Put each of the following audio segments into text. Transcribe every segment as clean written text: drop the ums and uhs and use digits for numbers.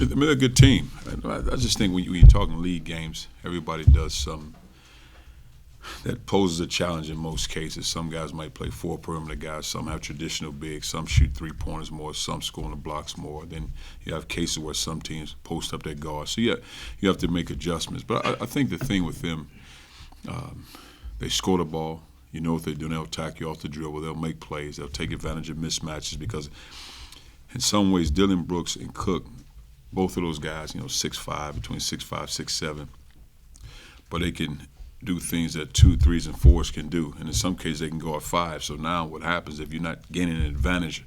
I mean, they're a good team. I just think when you're talking league games, everybody does something that poses a challenge in most cases. Some guys might play four perimeter guys. Some have traditional bigs. Some shoot three-pointers more. Some score on the blocks more. Then you have cases where some teams post up their guards. So, yeah, you have to make adjustments. But I think the thing with them, they score the ball. You know what they're doing. They'll attack you off the dribble. They'll make plays. They'll take advantage of mismatches because in some ways, Dylan Brooks and Cook, both of those guys, 6'5", between 6'5", 6'7", but they can do things that 2, 3s, and 4s can do. And in some cases, they can go at 5. So now what happens if you're not gaining an advantage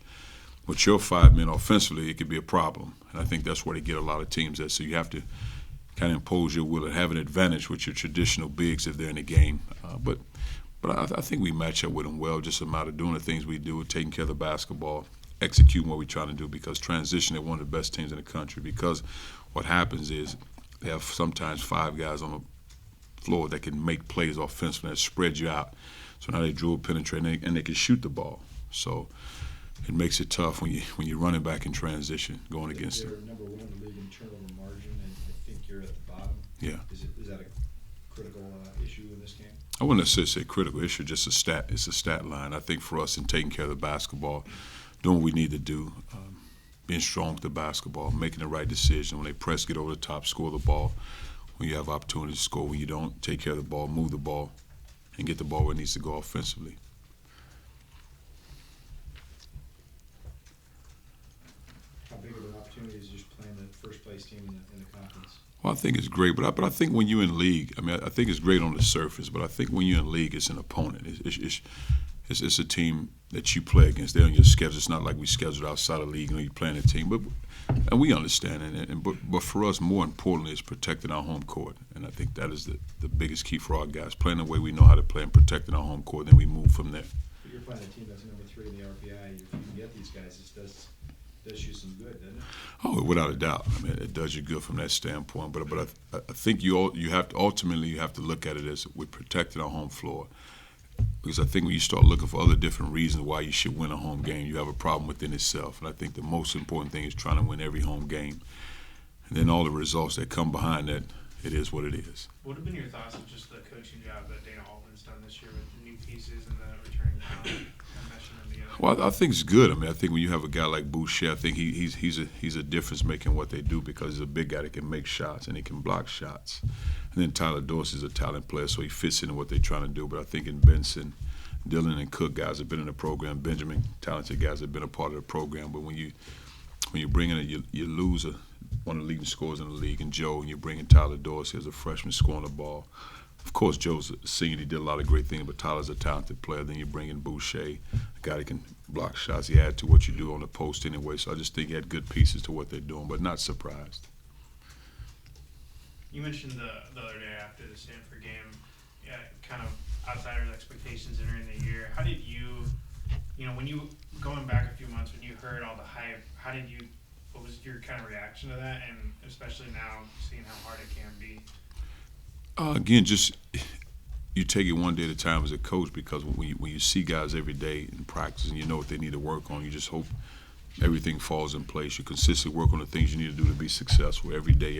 with your 5 men offensively, it could be a problem. And I think that's where they get a lot of teams at. So you have to kind of impose your will and have an advantage with your traditional bigs if they're in the game. But I think we match up with them well, just a matter of doing the things we do, taking care of the basketball, executing what we're trying to do, because transition, they're one of the best teams in the country, because what happens is they have sometimes 5 guys on the floor that can make plays offensively that spread you out. So now they dribble, penetrate, and they can shoot the ball. So it makes it tough when you're running back in transition going against them. They're number one in the league in turnover margin, and I think you're at the bottom. Yeah. Is that a critical issue in this game? I wouldn't necessarily say critical issue, just a stat. It's a stat line. I think for us in taking care of the basketball, doing what we need to do, being strong with the basketball, making the right decision. When they press, get over the top, score the ball. When you have opportunities to score, when you don't, take care of the ball, move the ball, and get the ball where it needs to go offensively. How big of an opportunity is just playing the first place team in the conference? Well, I think it's great, but I think when you're in league, I think it's great on the surface, but I think when you're in league, it's an opponent. It's a team that you play against. They're on your schedule. It's not like we scheduled outside of the league. You're playing a team, and we understand it. But for us, more importantly, is protecting our home court, and I think that is the biggest key for our guys. Playing the way we know how to play and protecting our home court, then we move from there. But you're playing a team that's number 3 in the RPI. If you can get these guys, it does you some good, doesn't it? Oh, without a doubt. I mean, it does you good from that standpoint. But I think you have to ultimately look at it as we're protecting our home floor. Because I think when you start looking for other different reasons why you should win a home game, you have a problem within itself. And I think the most important thing is trying to win every home game. And then all the results that come behind that, it is what it is. What have been your thoughts of just the coaching job that Dana Altman's done this year with the new pieces and the returning talent and meshing them together? Well, I think it's good. I mean, I think when you have a guy like Boucher, I think he's a difference maker in what they do, because he's a big guy that can make shots and he can block shots. And then Tyler Dorsey's a talent player, so he fits into what they're trying to do. But I think in Benson, Dylan, and Cook, guys have been in the program. Benjamin, talented guys have been a part of the program. But when you bring in you lose one of the leading scorers in the league, and Joe, and you bring in Tyler Dorsey as a freshman scoring the ball. Of course, Joe's a senior. He did a lot of great things, but Tyler's a talented player. Then you bring in Boucher, a guy that can block shots. He add to what you do on the post anyway. So I just think he had good pieces to what they're doing, but not surprised. You mentioned the other day after the Stanford game, kind of outsiders' expectations entering the year. How did you, when you, going back a few months, when you heard all the hype, what was your kind of reaction to that, and especially now seeing how hard it can be? Again, just you take it one day at a time as a coach, because when you see guys every day in practice and you know what they need to work on, you just hope everything falls in place. You consistently work on the things you need to do to be successful every day.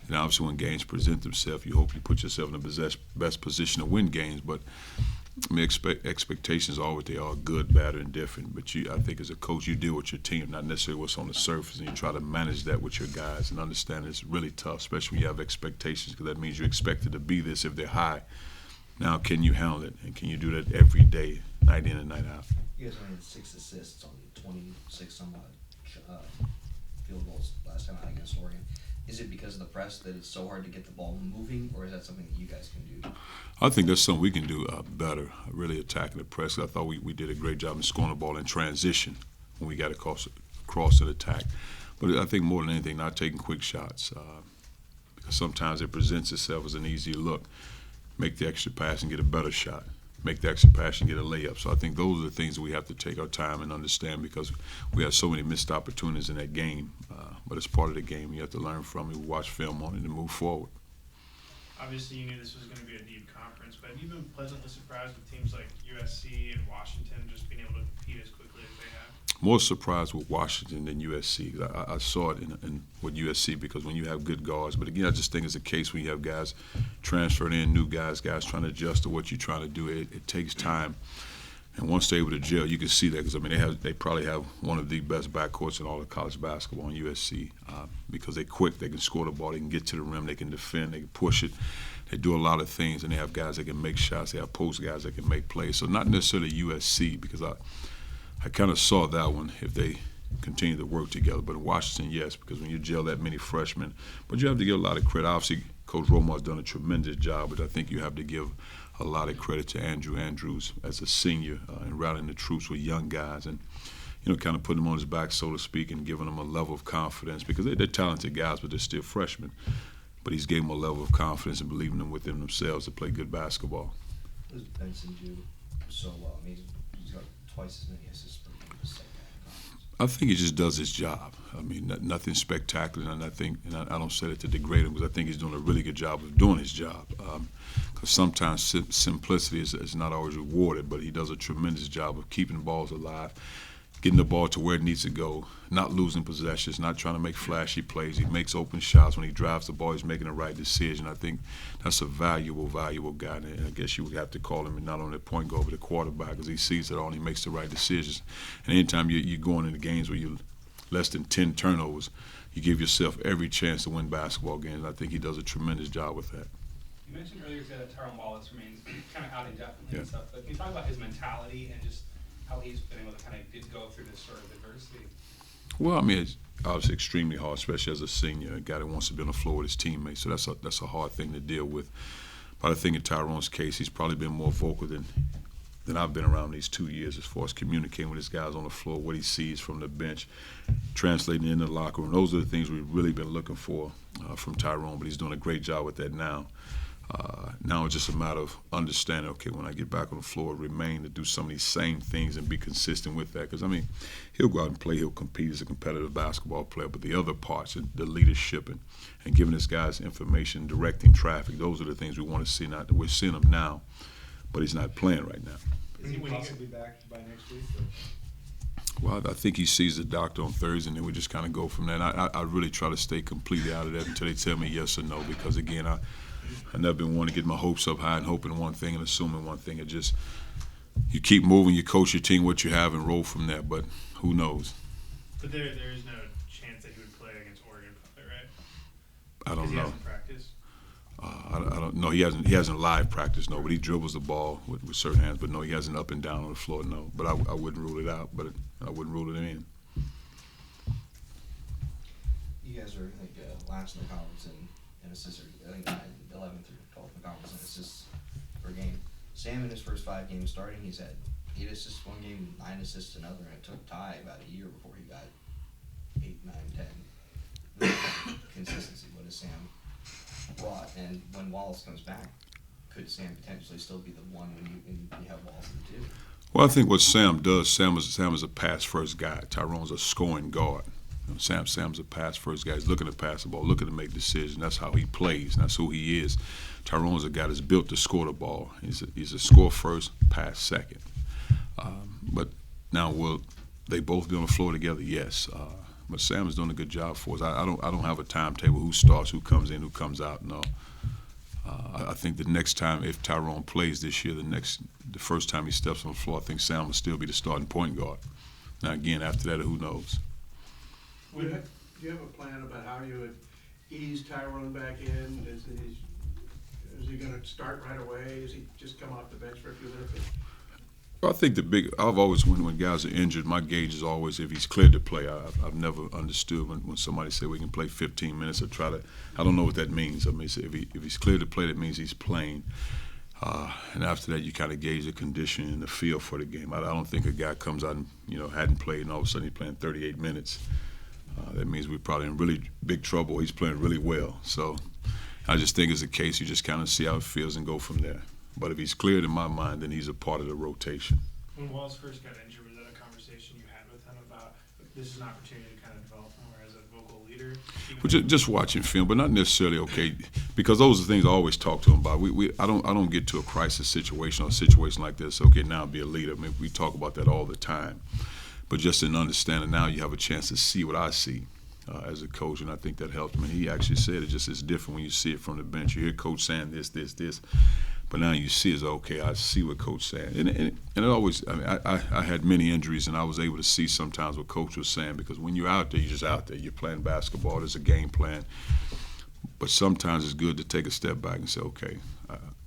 And obviously when games present themselves, you hope you put yourself in the best position to win games. But I mean, expectations are what they are, good, bad, or indifferent. But I think as a coach, you deal with your team, not necessarily what's on the surface, and you try to manage that with your guys and understand it's really tough, especially when you have expectations, because that means you're expected to be this if they're high. Now, can you handle it, and can you do that every day, night in and night out? You guys only had 6 assists on 26 some field goals last time out against Oregon. Is it because of the press that it's so hard to get the ball moving, or is that something that you guys can do? I think that's something we can do better, really attacking the press. I thought we did a great job in scoring the ball in transition when we got across an attack. But I think more than anything, not taking quick shots, because sometimes it presents itself as an easier look. Make the extra pass and get a better shot. Make the extra pass and get a layup. So I think those are the things that we have to take our time and understand, because we have so many missed opportunities in that game. But it's part of the game. You have to learn from it, watch film on it, and move forward. Obviously, you knew this was going to be a deep conference, but have you been pleasantly surprised with teams like USC and Washington just being able to compete as quickly as they have? more surprised with Washington than USC. 'Cause I saw it with USC because when you have good guards, but again, I just think it's a case when you have guys transferred in, new guys trying to adjust to what you're trying to do. It takes time. And once they're able to gel, you can see that because I mean they probably have one of the best backcourts in all of college basketball in USC because they're quick, they can score the ball, they can get to the rim, they can defend, they can push it, they do a lot of things, and they have guys that can make shots, they have post guys that can make plays. So not necessarily USC because I kind of saw that one if they continue to work together. But in Washington, yes, because when you gel that many freshmen, but you have to give a lot of credit. Obviously, Coach Romar's done a tremendous job, but I think you have to give a lot of credit to Andrew Andrews as a senior and rallying the troops with young guys and, kind of putting them on his back, so to speak, and giving them a level of confidence because they're talented guys, but they're still freshmen. But he's gave them a level of confidence and believing them within themselves to play good basketball. What does Benson do so well? I mean, he's got twice as many assists per game as the second guy in conference. I think he just does his job. I mean, nothing spectacular, and I don't say it to degrade him because I think he's doing a really good job of doing his job. Because sometimes simplicity is not always rewarded, but he does a tremendous job of keeping balls alive, getting the ball to where it needs to go, not losing possessions, not trying to make flashy plays. He makes open shots. When he drives the ball, he's making the right decision. I think that's a valuable guy. And I guess you would have to call him not only a point guard, but a quarterback because he sees it all and he makes the right decisions. And anytime you're going into games where you're less than 10 turnovers, you give yourself every chance to win basketball games. I think he does a tremendous job with that. You mentioned earlier that Tyrone Wallace remains kind of out indefinitely Yeah. and stuff, but can you talk about his mentality and just how he's been able to kind of go through this sort of adversity? Well, I mean, it's obviously extremely hard, especially as a senior, a guy that wants to be on the floor with his teammates. So that's a hard thing to deal with. But I think in Tyrone's case, he's probably been more vocal than I've been around these 2 years as far as communicating with his guys on the floor, what he sees from the bench, translating into the locker room. Those are the things we've really been looking for from Tyrone, but he's doing a great job with that now. Now it's just a matter of understanding, okay, when I get back on the floor, remain to do some of these same things and be consistent with that. Because, I mean, he'll go out and play, he'll compete as a competitive basketball player, but the other parts, the leadership and giving his guys information, directing traffic, those are the things we want to see. Now, we're seeing him now, but he's not playing right now. Is he When you- possibly back by next week? Well, I think he sees the doctor on Thursday, and then we just kind of go from there. And I really try to stay completely out of that until they tell me yes or no, because, again, I've never been one to get my hopes up high and hoping one thing and assuming one thing. It just, you keep moving, you coach your team what you have and roll from there, but who knows? But there is no chance that he would play against Oregon, probably, right? I 'Cause don't he know. hasn't practiced. I don't know. He hasn't live practiced, no, but he dribbles the ball with certain hands, but no, he hasn't up and down on the floor, no. But I wouldn't rule it out, but I wouldn't rule it in. You guys are, I think, last in the conference in assists, I think 11th or 12th in the conference in assists per game. Sam, in his first 5 games starting, he's had 8 assists one game, 9 assists another, and it took Ty about a year before he got 8, 9, 10. Consistency, what has Sam brought? And when Wallace comes back, could Sam potentially still be the one when you have Wallace at the 2? Well, I think what Sam does, Sam is a pass-first guy. Tyrone's a scoring guard. Sam's a pass-first guy. He's looking to pass the ball, looking to make decisions. That's how he plays. That's who he is. Tyrone's a guy that's built to score the ball. He's a score first, pass second. But now, will they both be on the floor together? Yes. But Sam is doing a good job for us. I don't have a timetable who starts, who comes in, who comes out. No. I think the next time, if Tyrone plays this year, the first time he steps on the floor, I think Sam will still be the starting point guard. Now, again, after that, who knows? Do you have a plan about how you would ease Tyrone back in? Is he gonna start right away? Is he just come off the bench for a few minutes? I think I've always, when guys are injured, my gauge is always if he's cleared to play. I've never understood when somebody say we can play 15 minutes or I don't know what that means. I mean, if he's cleared to play, that means he's playing. And after that, you kind of gauge the condition and the feel for the game. I don't think a guy comes out and, hadn't played and all of a sudden he's playing 38 minutes. That means we're probably in really big trouble. He's playing really well. So I just think it's a case you just kind of see how it feels and go from there. But if he's cleared in my mind, then he's a part of the rotation. When Wallace first got injured, was that a conversation you had with him about this is an opportunity to kind of develop more as a vocal leader? Well, just watching film, but not necessarily because those are things I always talk to him about. I don't get to a crisis situation or a situation like this. Okay, now be a leader. I mean, we talk about that all the time. but just in understanding now, you have a chance to see what I see as a coach, and I think that helped him. And he actually said it just is different when you see it from the bench. You hear Coach saying this, but now you see it's okay. I see what Coach saying, and it always. I mean, I had many injuries, and I was able to see sometimes what Coach was saying, because when you're out there, you're just out there. You're playing basketball. There's a game plan, but sometimes it's good to take a step back and say, okay,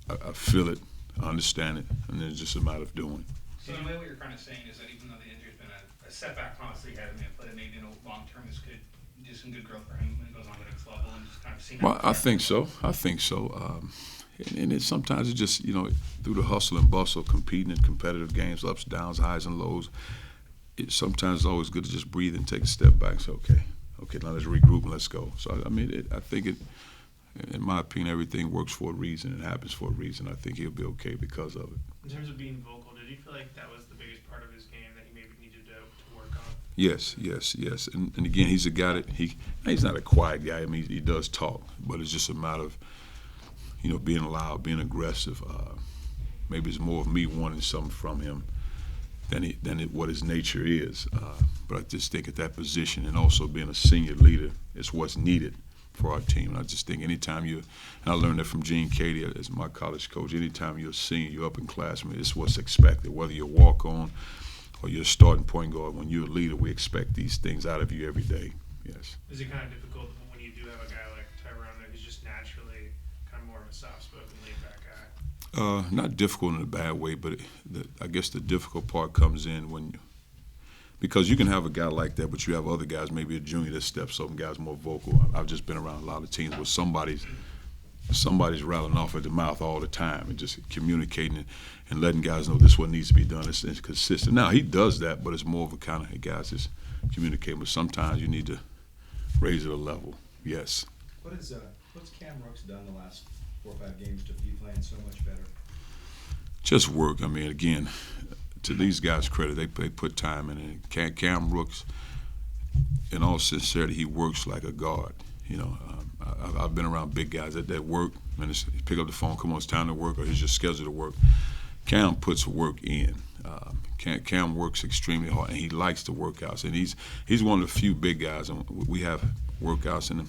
I feel it, I understand it, and then it's just a matter of doing. So in a way, what you're kind of saying is that even though the injury's been a setback, honestly, he hasn't been, but maybe in a long term, this could do some good growth for him when he goes on to the next level and just kind of see. Well, I think so. And it sometimes it's just, through the hustle and bustle, competing in competitive games, ups, downs, highs and lows, sometimes it's always good to just breathe and take a step back and say, okay, now let's regroup and let's go. So, I mean, I think in my opinion, everything works for a reason and happens for a reason. I think he'll be okay because of it. In terms of being vocal, did you feel like that was the biggest part of his game that he maybe needed to work on? Yes. And again, he's a guy that he's not a quiet guy. I mean, he does talk, but it's just a matter of, being loud, being aggressive. Maybe it's more of me wanting something from him than what his nature is. But I just think at that position, and also being a senior leader, is what's needed for our team. And I just think anytime and I learned that from Gene Cady as my college coach, anytime you're a senior, you're up in class, it's what's expected. Whether you're a walk-on or you're a starting point guard, when you're a leader, we expect these things out of you every day. Yes. Is it kind of difficult when you do have a guy like Tyrone that who's just naturally kind of more of a soft-spoken, laid-back guy? Not difficult in a bad way, but I guess the difficult part comes in because you can have a guy like that, but you have other guys, maybe a junior that steps up and guys more vocal. I've just been around a lot of teams where somebody's rattling off at the mouth all the time and just communicating and letting guys know this is what needs to be done. It's consistent. Now, he does that, but it's more of a kind of, hey, guys, just communicate. But sometimes you need to raise it a level. Yes. What's Cam Rooks done the last 4 or 5 games to be playing so much better? Just work. I mean, again, to these guys' credit, they put time in it. Cam Rooks, in all sincerity, he works like a guard. I've been around big guys that work, and it's pick up the phone, come on, it's time to work, or he's just scheduled to work. Cam puts work in. Cam works extremely hard, and he likes the workouts. And he's one of the few big guys, and we have workouts in the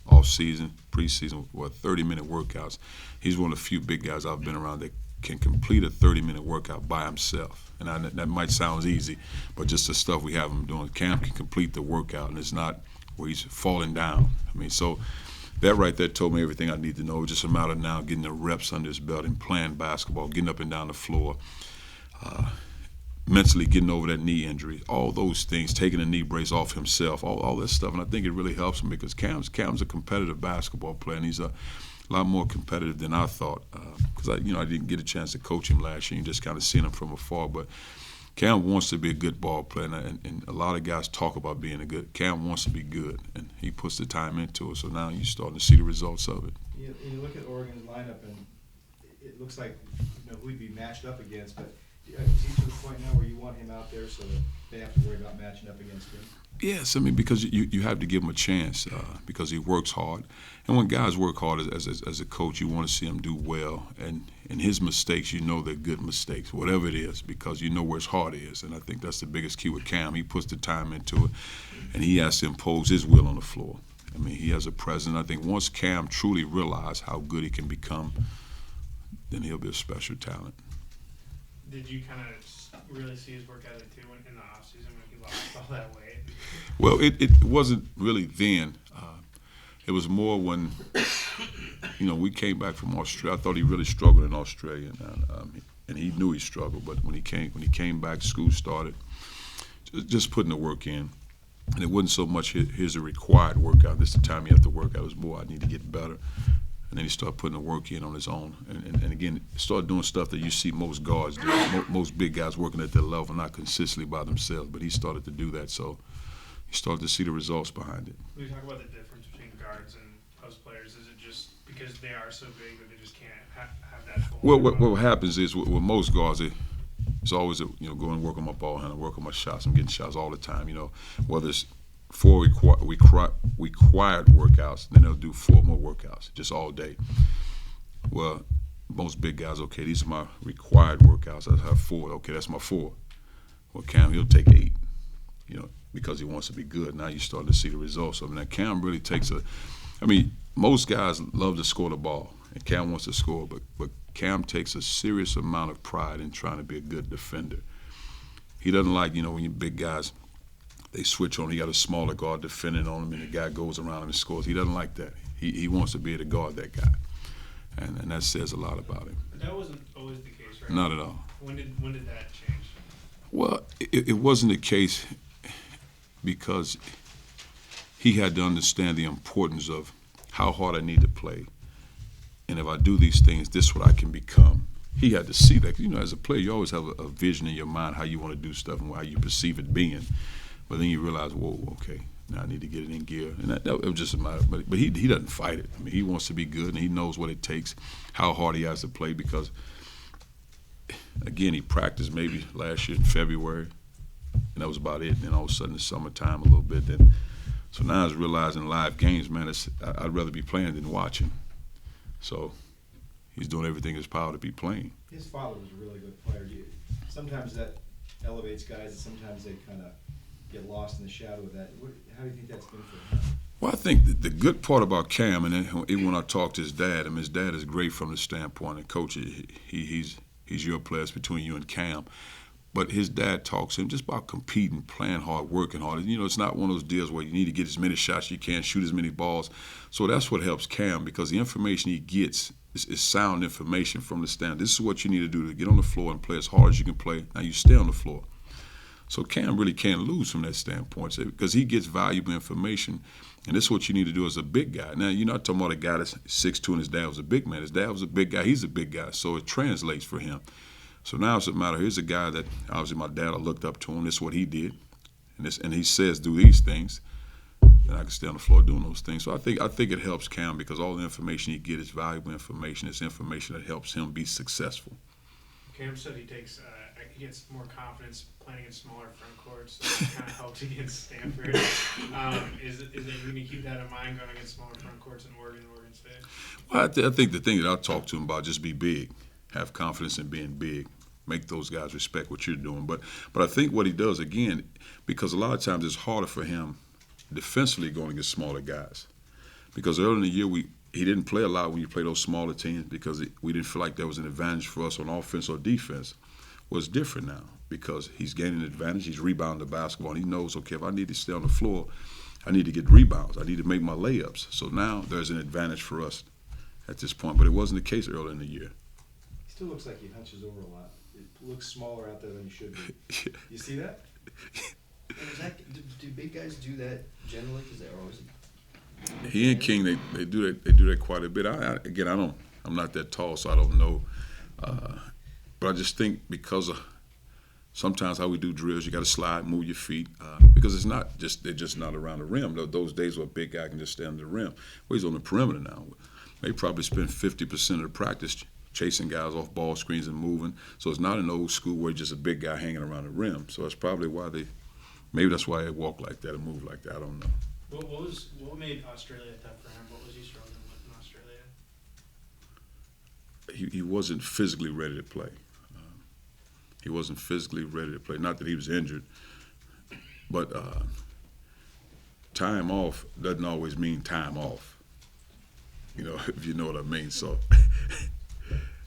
off-season, preseason, 30-minute workouts. He's one of the few big guys I've been around that can complete a 30-minute workout by himself. And that might sound easy, but just the stuff we have him doing, Cam can complete the workout, and it's not where he's falling down. I mean, so that right there told me everything I need to know. It's just a matter of now getting the reps under his belt and playing basketball, getting up and down the floor, mentally getting over that knee injury, all those things, taking a knee brace off himself, all that stuff. And I think it really helps him because Cam's a competitive basketball player, and he's a lot more competitive than I thought. Because I didn't get a chance to coach him last year. You just kind of seen him from afar, but Cam wants to be a good ball player, and a lot of guys talk about being a good. Cam wants to be good, and he puts the time into it. So now you're starting to see the results of it. You look at Oregon's lineup, and it looks like who he'd be matched up against. But is he to the point now where you want him out there so that they have to worry about matching up against him? Yes, I mean, because you have to give him a chance because he works hard. And when guys work hard as a coach, you want to see him do well. And his mistakes, they're good mistakes, whatever it is, because you know where his heart is. And I think that's the biggest key with Cam. He puts the time into it, and he has to impose his will on the floor. I mean, he has a presence. I think once Cam truly realizes how good he can become, then he'll be a special talent. Did you kind of really see his work ethic too in the offseason when he lost all that weight? Well, it wasn't really then. It was more when, we came back from Australia. I thought he really struggled in Australia, and he knew he struggled. But when he came back, school started, just putting the work in. And it wasn't so much here's a required workout. This is the time you have to work out. It was more I need to get better. And then he started putting the work in on his own. And again, started doing stuff that you see most guards do. Most big guys working at their level, not consistently by themselves. But he started to do that, so you started to see the results behind it. When you talk about the difference between guards and post players, is it just because they are so big that they just can't have that full? Well, what happens is with most guards, it's always go and work on my ball handle, work on my shots. I'm getting shots all the time. Whether it's 4 required workouts, then they'll do 4 more workouts just all day. Well, most big guys, okay, these are my required workouts. I have 4. Okay, that's my 4. Well, Cam, he'll take 8, because he wants to be good. Now you're starting to see the results of it. Now Cam really takes most guys love to score the ball, and Cam wants to score, but Cam takes a serious amount of pride in trying to be a good defender. He doesn't like, when you big guys, they switch on. He got a smaller guard defending on him, and the guy goes around and scores. He doesn't like that. He wants to be able to guard that guy, and that says a lot about him. But that wasn't always the case, right? Not at all. When did that change? Well, it wasn't the case because he had to understand the importance of how hard I need to play, and if I do these things, this is what I can become. He had to see that. As a player, you always have a vision in your mind how you want to do stuff and how you perceive it being. But then you realize, whoa, okay, now I need to get it in gear. And that was just a matter. But he doesn't fight it. He wants to be good, and he knows what it takes, how hard he has to play because, again, he practiced maybe last year in February, and that was about it. And then all of a sudden, the summertime a little bit. So now he's realizing live games, man, I'd rather be playing than watching. So he's doing everything in his power to be playing. His father was a really good player. Sometimes that elevates guys, and sometimes they kind of get lost in the shadow of that. How do you think that's been for him? Well, I think the good part about Cam, and even when I talked to his dad, his dad is great from the standpoint, and coach, he's your player. It's between you and Cam. But his dad talks to him just about competing, playing hard, working hard. It's not one of those deals where you need to get as many shots as you can, shoot as many balls. So that's what helps Cam because the information he gets is sound information from the stand. This is what you need to do to get on the floor and play as hard as you can play. Now you stay on the floor. So Cam really can't lose from that standpoint because he gets valuable information, and this is what you need to do as a big guy. Now, you're not talking about a guy that's 6'2", and his dad was a big man. His dad was a big guy. He's a big guy, so it translates for him. So now it's a matter, here's a guy that, obviously my dad, I looked up to him. This is what he did, and he says do these things, and I can stay on the floor doing those things. So I think it helps Cam because all the information he gets is valuable information. It's information that helps him be successful. Cam said he gets more confidence playing against smaller front courts, so that kind of helped against Stanford. Is it going to keep that in mind going against smaller front courts in Oregon State? Well, I think the thing that I'll talk to him about, just be big. Have confidence in being big. Make those guys respect what you're doing. But I think what he does, again, because a lot of times it's harder for him defensively going against smaller guys. Because early in the year, he didn't play a lot when you play those smaller teams because we didn't feel like there was an advantage for us on offense or defense. Well, it's different now because he's gaining an advantage. He's rebounding the basketball, and he knows, okay, if I need to stay on the floor, I need to get rebounds. I need to make my layups. So now there's an advantage for us at this point. But it wasn't the case early in the year. He still looks like he hunches over a lot. It looks smaller out there than he should be. You see that? And do big guys do that generally? Because they're always. He and King, they do that quite a bit. I'm not that tall, so I don't know. But I just think because of sometimes how we do drills, you got to slide, move your feet, because it's not just they're just not around the rim. Those days where a big guy can just stand on the rim. Well, he's on the perimeter now. They probably spend 50% of the practice chasing guys off ball screens and moving. So it's not an old school where just a big guy hanging around the rim. So that's probably why maybe that's why they walk like that and move like that. I don't know. What made Australia tough for him? What was he struggling with in Australia? He wasn't physically ready to play. He wasn't physically ready to play. Not that he was injured, but time off doesn't always mean time off. If you know what I mean. So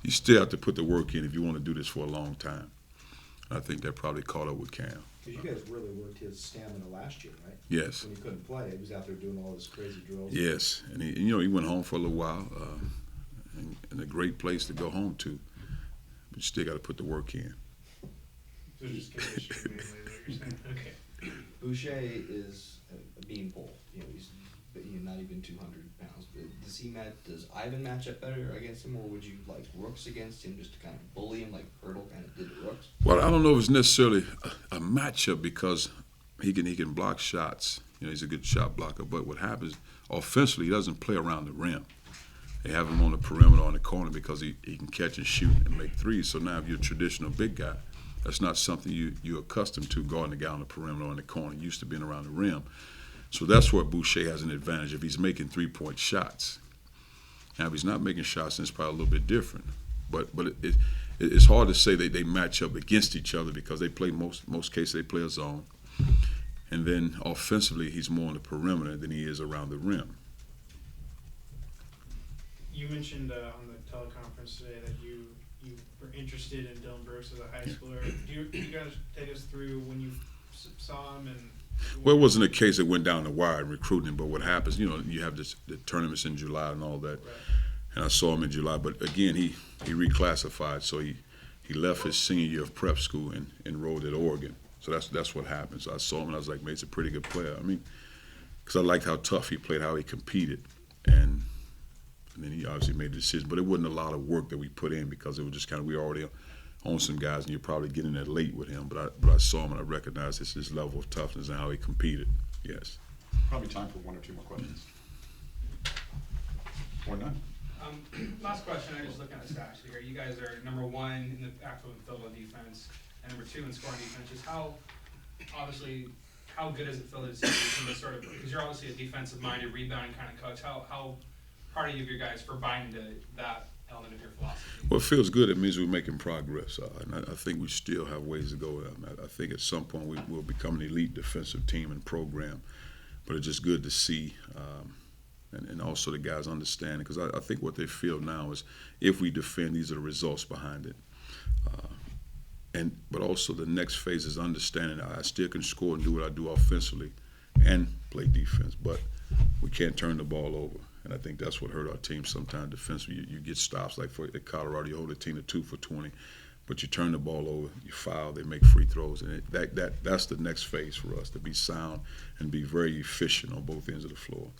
you still have to put the work in if you want to do this for a long time. I think that probably caught up with Cam. Because you guys really worked his stamina last year, right? Yes. When he couldn't play, he was out there doing all this crazy drills. Yes, and he went home for a little while, and a great place to go home to. But you still got to put the work in. So just conditioning mainly, what you're saying. Okay. Boucher is a beanpole. He's not even 200 pounds. Does Ivan match up better against him, or would you like Rooks against him just to kind of bully him like Hurdle kind of did to Rooks? Well, I don't know if it's necessarily a matchup because he can block shots. He's a good shot blocker. But what happens offensively, he doesn't play around the rim. They have him on the perimeter or on the corner because he can catch and shoot and make threes. So now if you're a traditional big guy, that's not something you're accustomed to, guarding the guy on the perimeter or in the corner. Used to being around the rim. So that's where Boucher has an advantage if he's making three-point shots. Now, if he's not making shots, then it's probably a little bit different. But it's hard to say they match up against each other because they play most cases they play a zone, and then offensively he's more on the perimeter than he is around the rim. You mentioned on the teleconference today that you were interested in Dylan Brooks as a high schooler. Do you guys take us through when you saw him and? Well, it wasn't a case that went down the wire in recruiting him, but what happens, you know, you have the tournaments in July and all that, Right. and I saw him in July. But again, he reclassified, so he left his senior year of prep school and enrolled at Oregon. So that's what happened. So I saw him and I was like, man, he's a pretty good player. I mean, because I liked how tough he played, how he competed, and then he obviously made the decision. But it wasn't a lot of work that we put in because it was just kind of, we already on some guys, and you're probably getting there late with him. But I saw him and I recognized his level of toughness and how he competed. Yes. Probably time for one or two more questions. Or none. Last question, I just looking at the stats here. You guys are number 1 in the actual field goal defense and number 2 in scoring defense. Just how good does it feel to see from this sort of, because you're obviously a defensive-minded, rebounding kind of coach. How proud are you of your guys for buying into that element of your philosophy? Well, it feels good. It means we're making progress, and I think we still have ways to go. I think at some point we will become an elite defensive team and program, but it's just good to see, and also the guys understand it, because I think what they feel now is if we defend, these are the results behind it. But also the next phase is understanding I still can score and do what I do offensively and play defense, but we can't turn the ball over. And I think that's what hurt our team sometimes defensively. You get stops, like at Colorado, you hold a team to 2 for 20, but you turn the ball over, you foul, they make free throws. And that's the next phase for us, to be sound and be very efficient on both ends of the floor.